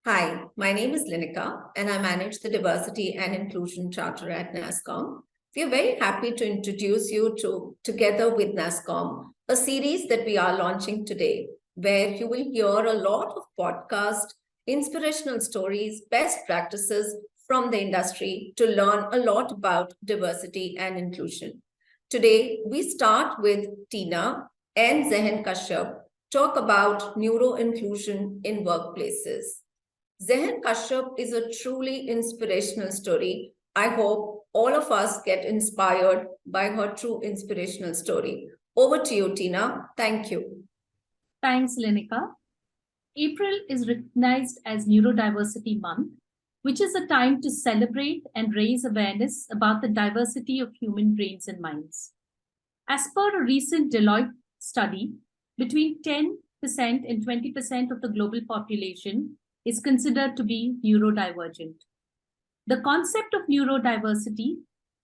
Hi, my name is Linika, and I manage the Diversity and Inclusion Charter at Nasscom. We are very happy to introduce you to Together with Nasscom, a series that we are launching today, where you will hear a lot of podcast, inspirational stories, best practices from the industry to learn a lot about diversity and inclusion. Today, we start with Tina and Zehn Kashyap talk about neuro inclusion in workplaces. Zehn Kashyap is a truly inspirational story. I hope all of us get inspired by her true inspirational story. Over to you, Tina. Thank you. Thanks, Linika. April is recognized as Neurodiversity Month, which is a time to celebrate and raise awareness about the diversity of human brains and minds. As per a recent Deloitte study, between 10% and 20% of the global population is considered to be neurodivergent. The concept of neurodiversity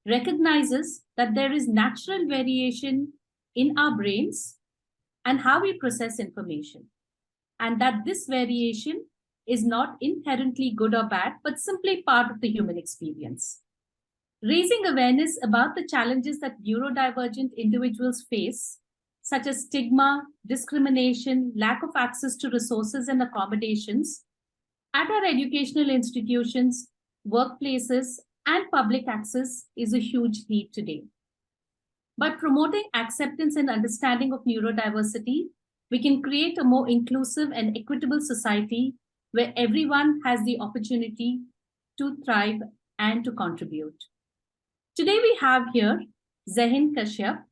recognizes that there is natural variation in our brains and how we process information, and that this variation is not inherently good or bad, but simply part of the human experience. Raising awareness about the challenges that neurodivergent individuals face, such as stigma, discrimination, lack of access to resources and accommodations, at our educational institutions, workplaces, and public access is a huge need today. By promoting acceptance and understanding of neurodiversity, we can create a more inclusive and equitable society where everyone has the opportunity to thrive and to contribute. Today we have here Zehns Kashyap,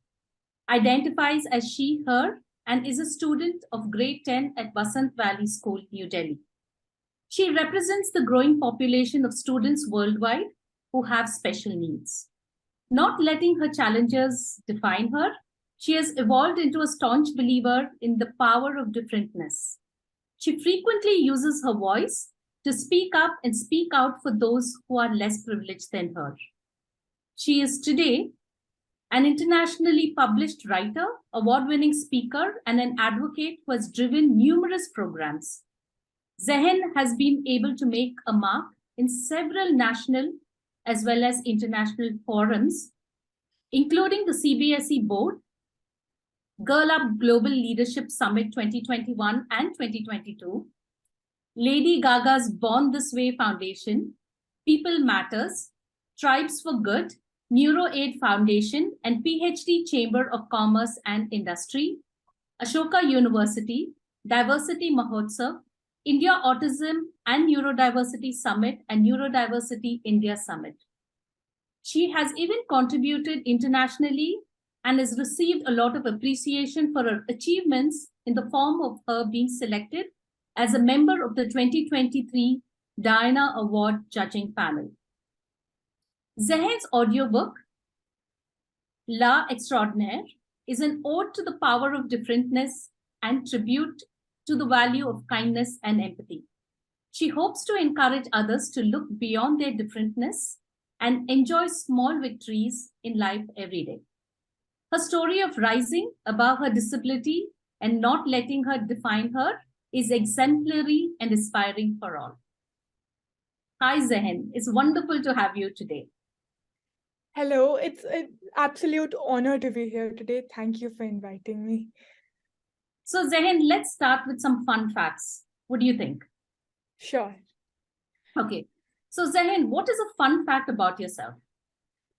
identifies as she, her, and is a student of grade 10 at Vasant Valley School, New Delhi. She represents the growing population of students worldwide who have special needs. Not letting her challenges define her, she has evolved into a staunch believer in the power of differentness. She frequently uses her voice to speak up and speak out for those who are less privileged than her. She is today an internationally published writer, award-winning speaker, and an advocate who has driven numerous programs. Zehn has been able to make a mark in several national as well as international forums, including the CBSE Board, Girl Up Global Leadership Summit 2021 and 2022, Lady Gaga's Born This Way Foundation, People Matters, Tribes for Good, NeuroAid Foundation, and PhD Chamber of Commerce and Industry, Ashoka University, Diversity Mahotsav, India Autism and Neurodiversity Summit, and Neurodiversity India Summit. She has even contributed internationally and has received a lot of appreciation for her achievements in the form of her being selected as a member of the 2023 Diana Award judging panel. Zehn's audiobook, La Extraordinaire, is an ode to the power of differentness and tribute to the value of kindness and empathy. She hopes to encourage others to look beyond their differentness and enjoy small victories in life every day. Her story of rising above her disability and not letting her define her is exemplary and inspiring for all. Hi, Zehn. It's wonderful to have you today. Hello, it's an absolute honor to be here today. Thank you for inviting me. So, Zehn, let's start with some fun facts. What do you think? Sure. Okay. So, Zehn, what is a fun fact about yourself?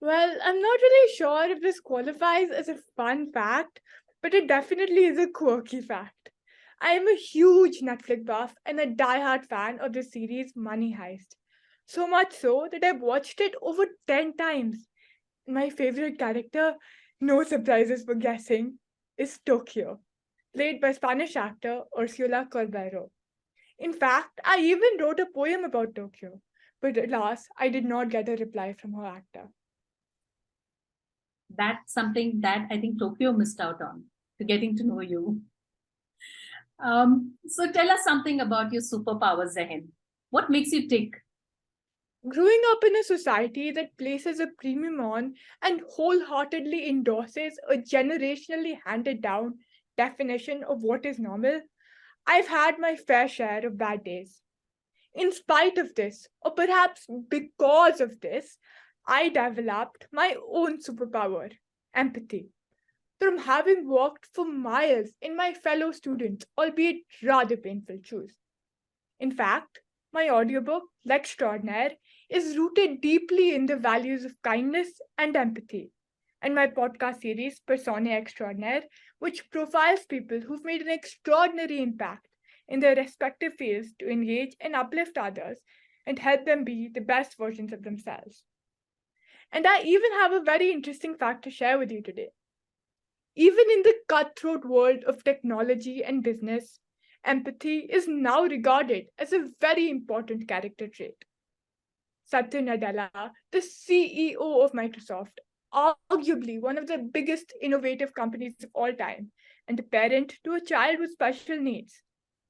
Well, I'm not really sure if this qualifies as a fun fact, but it definitely is a quirky fact. I am a huge Netflix buff and a diehard fan of the series Money Heist. So much so that I've watched it over 10 times. My favorite character, no surprises for guessing, is Tokyo, played by Spanish actor Ursula Corbero. In fact, I even wrote a poem about Tokyo, but alas, I did not get a reply from her actor. That's something that I think Tokyo missed out on, to getting to know you. So tell us something about your superpowers, Zehn. What makes you tick? Growing up in a society that places a premium on and wholeheartedly endorses a generationally handed down definition of what is normal, I've had my fair share of bad days. In spite of this, or perhaps because of this, I developed my own superpower, empathy, from having walked for miles in my fellow students, albeit rather painful shoes. In fact, my audiobook, L'Extraordinaire, is rooted deeply in the values of kindness and empathy. And my podcast series, Persona Extraordinaire, which profiles people who've made an extraordinary impact in their respective fields to engage and uplift others and help them be the best versions of themselves. And I even have a very interesting fact to share with you today. Even in the cutthroat world of technology and business, empathy is now regarded as a very important character trait. Satya Nadella, the CEO of Microsoft, arguably one of the biggest innovative companies of all time, and a parent to a child with special needs,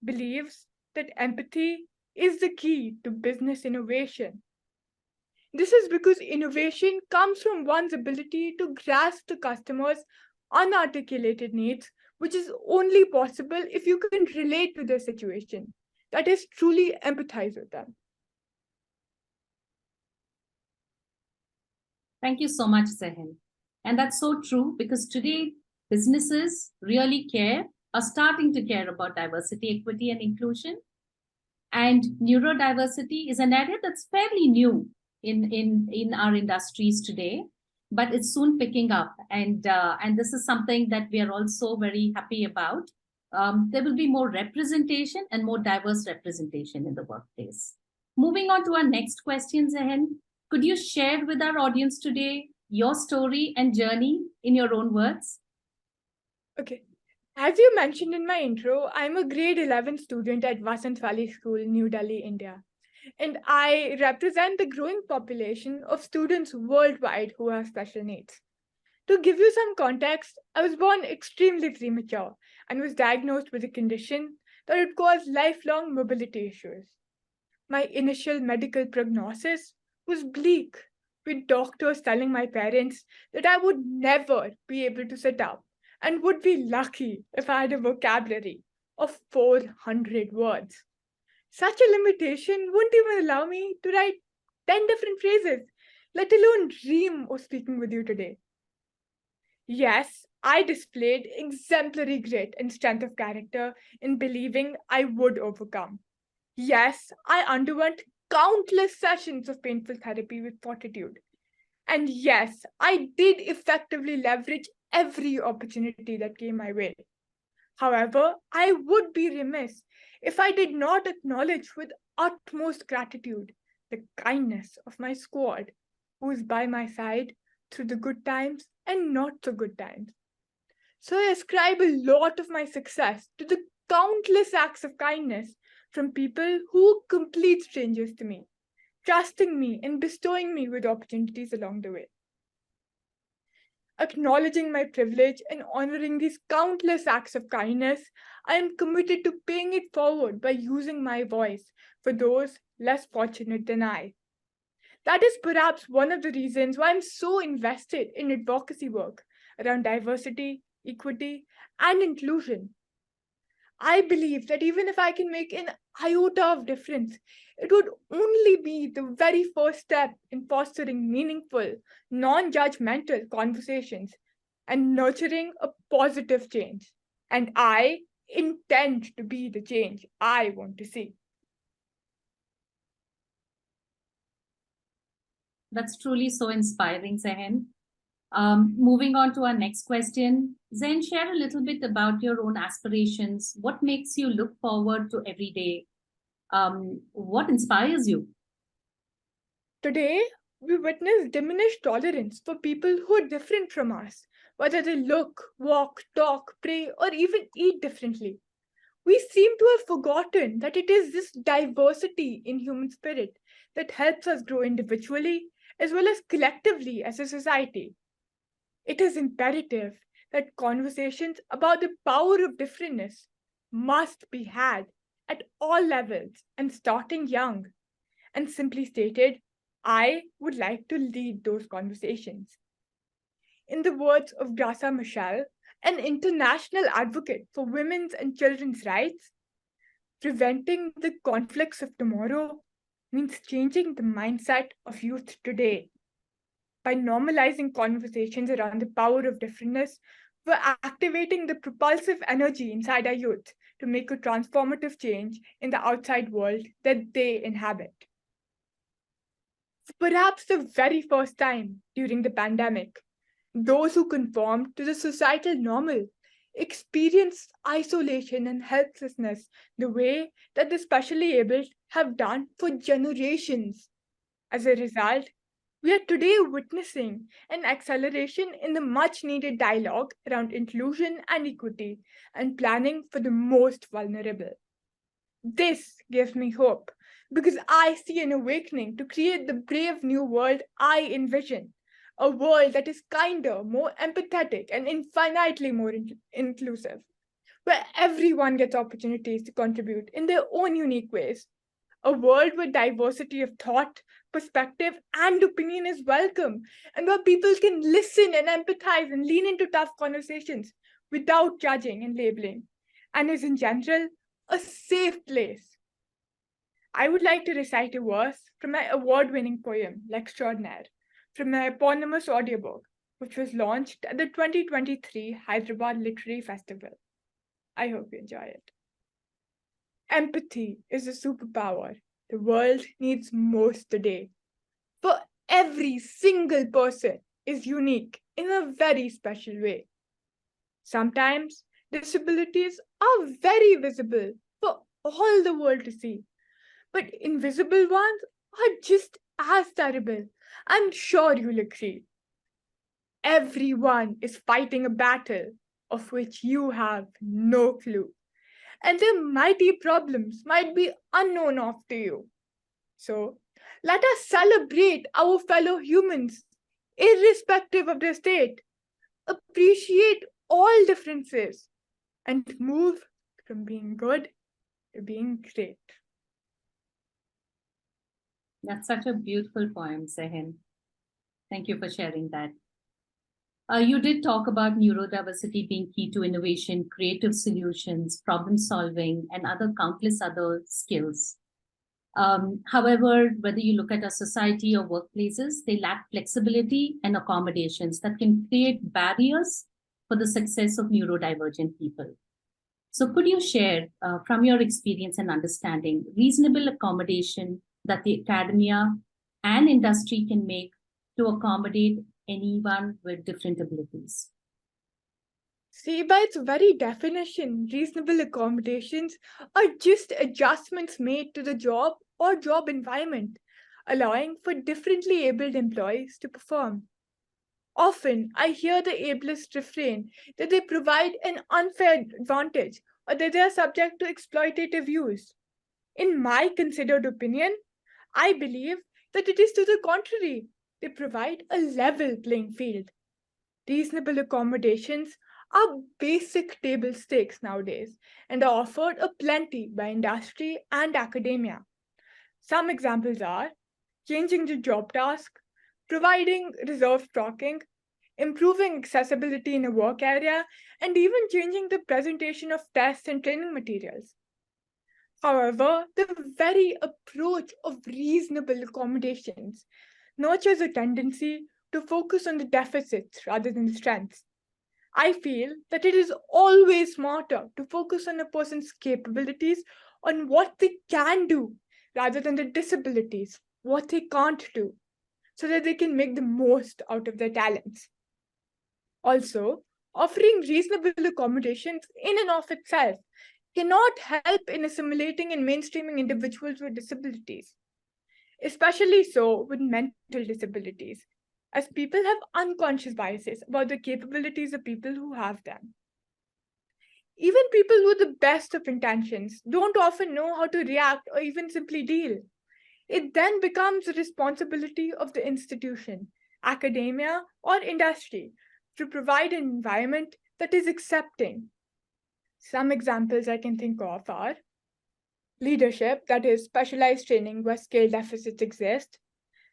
believes that empathy is the key to business innovation. This is because innovation comes from one's ability to grasp the customer's unarticulated needs, which is only possible if you can relate to their situation. That is, truly empathize with them. Thank you so much, Zehn. And that's so true because today businesses really are starting to care about diversity, equity, and inclusion. And neurodiversity is an area that's fairly new in our industries today, but it's soon picking up. And this is something that we are also very happy about. There will be more representation and more diverse representation in the workplace. Moving on to our next question, Zehn. Could you share with our audience today your story and journey in your own words? Okay. As you mentioned in my intro, I'm a grade 11 student at Vasant Valley School, New Delhi, India. And I represent the growing population of students worldwide who have special needs. To give you some context, I was born extremely premature and was diagnosed with a condition that would cause lifelong mobility issues. My initial medical prognosis was bleak, with doctors telling my parents that I would never be able to sit up and would be lucky if I had a vocabulary of 400 words. Such a limitation wouldn't even allow me to write 10 different phrases, let alone dream of speaking with you today. Yes, I displayed exemplary grit and strength of character in believing I would overcome. Yes, I underwent countless sessions of painful therapy with fortitude. And yes, I did effectively leverage every opportunity that came my way. However, I would be remiss if I did not acknowledge with utmost gratitude the kindness of my squad, who is by my side through the good times and not so good times. So I ascribe a lot of my success to the countless acts of kindness from people who are complete strangers to me, trusting me and bestowing me with opportunities along the way. Acknowledging my privilege and honoring these countless acts of kindness, I am committed to paying it forward by using my voice for those less fortunate than I. That is perhaps one of the reasons why I'm so invested in advocacy work around diversity, equity, and inclusion. I believe that even if I can make an iota of difference, it would only be the very first step in fostering meaningful, non-judgmental conversations and nurturing a positive change. And I intend to be the change I want to see. That's truly so inspiring, Zehn. Moving on to our next question. Zehn, share a little bit about your own aspirations. What makes you look forward to every day? What inspires you? Today, we witness diminished tolerance for people who are different from us, whether they look, walk, talk, pray, or even eat differently. We seem to have forgotten that it is this diversity in human spirit that helps us grow individually as well as collectively as a society. It is imperative that conversations about the power of differentness must be had at all levels and starting young. And simply stated, I would like to lead those conversations. In the words of Grasa Michel, an international advocate for women's and children's rights, Preventing the conflicts of tomorrow means changing the mindset of youth today. By normalizing conversations around the power of differentness, we're activating the propulsive energy inside our youth to make a transformative change in the outside world that they inhabit. For perhaps the very first time during the pandemic, those who conformed to the societal normal experienced isolation and helplessness the way that the specially abled have done for generations. As a result, we are today witnessing an acceleration in the much needed dialogue around inclusion and equity and planning for the most vulnerable. This gives me hope because I see an awakening to create the brave new world I envision. A world that is kinder, more empathetic, and infinitely more inclusive, where everyone gets opportunities to contribute in their own unique ways. A world where diversity of thought, perspective, and opinion is welcome, and where people can listen and empathize and lean into tough conversations without judging and labeling, and is in general a safe place. I would like to recite a verse from my award-winning poem, L'Extraordinaire, from my eponymous audiobook, which was launched at the 2023 Hyderabad Literary Festival. I hope you enjoy it. Empathy is a superpower the world needs most today. For every single person is unique in a very special way. Sometimes disabilities are very visible for all the world to see, but invisible ones are just as terrible. I'm sure you'll agree. Everyone is fighting a battle of which you have no clue. And their mighty problems might be unknown of to you. So let us celebrate our fellow humans, irrespective of their state, appreciate all differences, and move from being good to being great. That's such a beautiful poem, Zehn. Thank you for sharing that. You did talk about neurodiversity being key to innovation, creative solutions, problem solving, and other countless other skills. However, whether you look at our society or workplaces, they lack flexibility and accommodations that can create barriers for the success of neurodivergent people. So could you share, from your experience and understanding, reasonable accommodation that the academia and industry can make to accommodate anyone with different abilities? See, by its very definition, reasonable accommodations are just adjustments made to the job or job environment, allowing for differently abled employees to perform. Often, I hear the ableist refrain that they provide an unfair advantage or that they are subject to exploitative use. In my considered opinion, I believe that it is to the contrary. They provide a level playing field. Reasonable accommodations are basic table stakes nowadays and are offered aplenty by industry and academia. Some examples are changing the job task, providing reserved parking, improving accessibility in a work area, and even changing the presentation of tests and training materials. However, the very approach of reasonable accommodations nurtures a tendency to focus on the deficits rather than the strengths. I feel that it is always smarter to focus on a person's capabilities, on what they can do, rather than the disabilities, what they can't do, so that they can make the most out of their talents. Also, offering reasonable accommodations in and of itself cannot help in assimilating and mainstreaming individuals with disabilities, especially so with mental disabilities, as people have unconscious biases about the capabilities of people who have them. Even people with the best of intentions don't often know how to react or even simply deal. It then becomes the responsibility of the institution, academia, or industry to provide an environment that is accepting. Some examples I can think of are leadership, that is specialized training where skill deficits exist,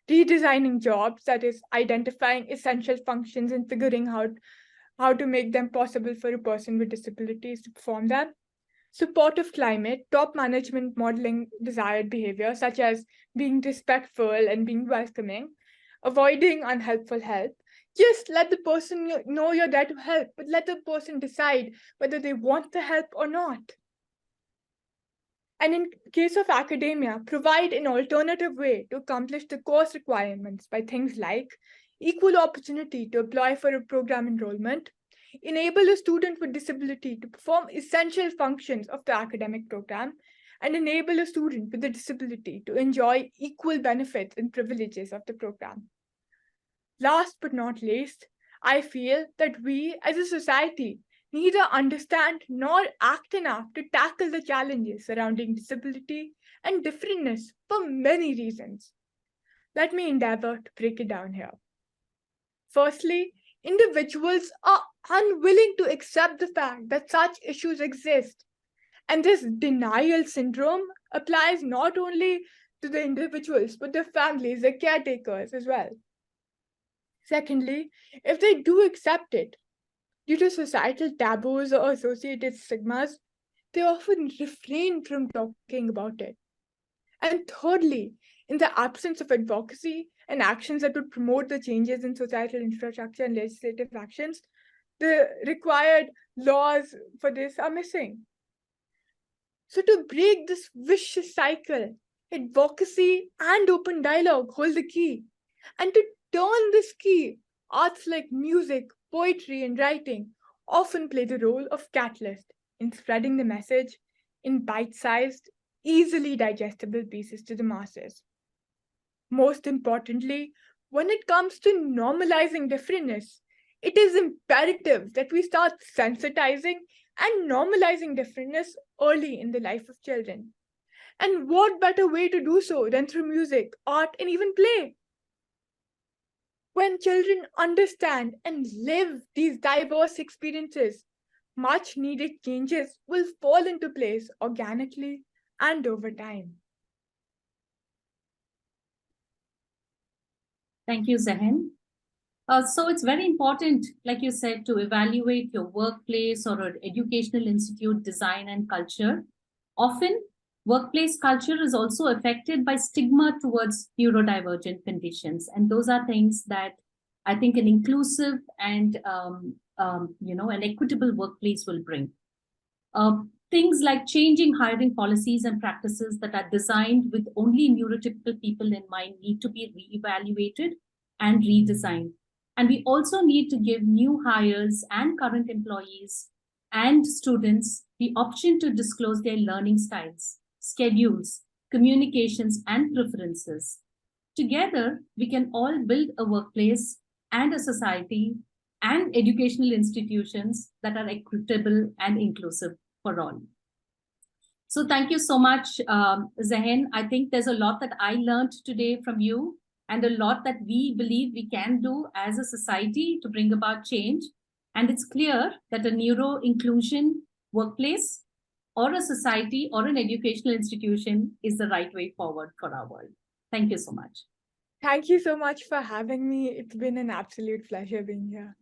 redesigning jobs, that is identifying essential functions and figuring out how to make them possible for a person with disabilities to perform them, supportive climate, top management modeling desired behavior, such as being respectful and being welcoming, avoiding unhelpful help. Just let the person know you're there to help, but let the person decide whether they want the help or not. And in case of academia, provide an alternative way to accomplish the course requirements by things like equal opportunity to apply for a program enrollment, enable a student with disability to perform essential functions of the academic program, and enable a student with a disability to enjoy equal benefits and privileges of the program. Last but not least, I feel that we as a society neither understand nor act enough to tackle the challenges surrounding disability and differentness for many reasons. Let me endeavor to break it down here. Firstly, individuals are unwilling to accept the fact that such issues exist. And this denial syndrome applies not only to the individuals, but their families, their caretakers as well. Secondly, if they do accept it, due to societal taboos or associated stigmas, they often refrain from talking about it. And thirdly, in the absence of advocacy and actions that would promote the changes in societal infrastructure and legislative actions, the required laws for this are missing. So to break this vicious cycle, advocacy and open dialogue hold the key. And to turn this key, arts like music, poetry, and writing often play the role of catalyst in spreading the message in bite-sized, easily digestible pieces to the masses. Most importantly, when it comes to normalizing differentness, it is imperative that we start sensitizing and normalizing differentness early in the life of children. And what better way to do so than through music, art, and even play? When children understand and live these diverse experiences, much needed changes will fall into place organically and over time. Thank you, Zehn. So it's very important, like you said, to evaluate your workplace or an educational institute design and culture. Often, workplace culture is also affected by stigma towards neurodivergent conditions. And those are things that I think an inclusive and an equitable workplace will bring. Things like changing hiring policies and practices that are designed with only neurotypical people in mind need to be reevaluated and redesigned. And we also need to give new hires and current employees and students the option to disclose their learning styles, schedules, communications, and preferences. Together, we can all build a workplace and a society and educational institutions that are equitable and inclusive for all. So thank you so much, Zehn. I think there's a lot that I learned today from you and a lot that we believe we can do as a society to bring about change. And it's clear that a neuro-inclusion workplace or a society or an educational institution is the right way forward for our world. Thank you so much. Thank you so much for having me. It's been an absolute pleasure being here.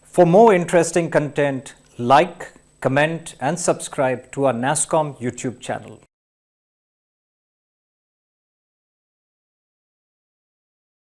For more interesting content, like, comment, and subscribe to our Nasscom YouTube channel.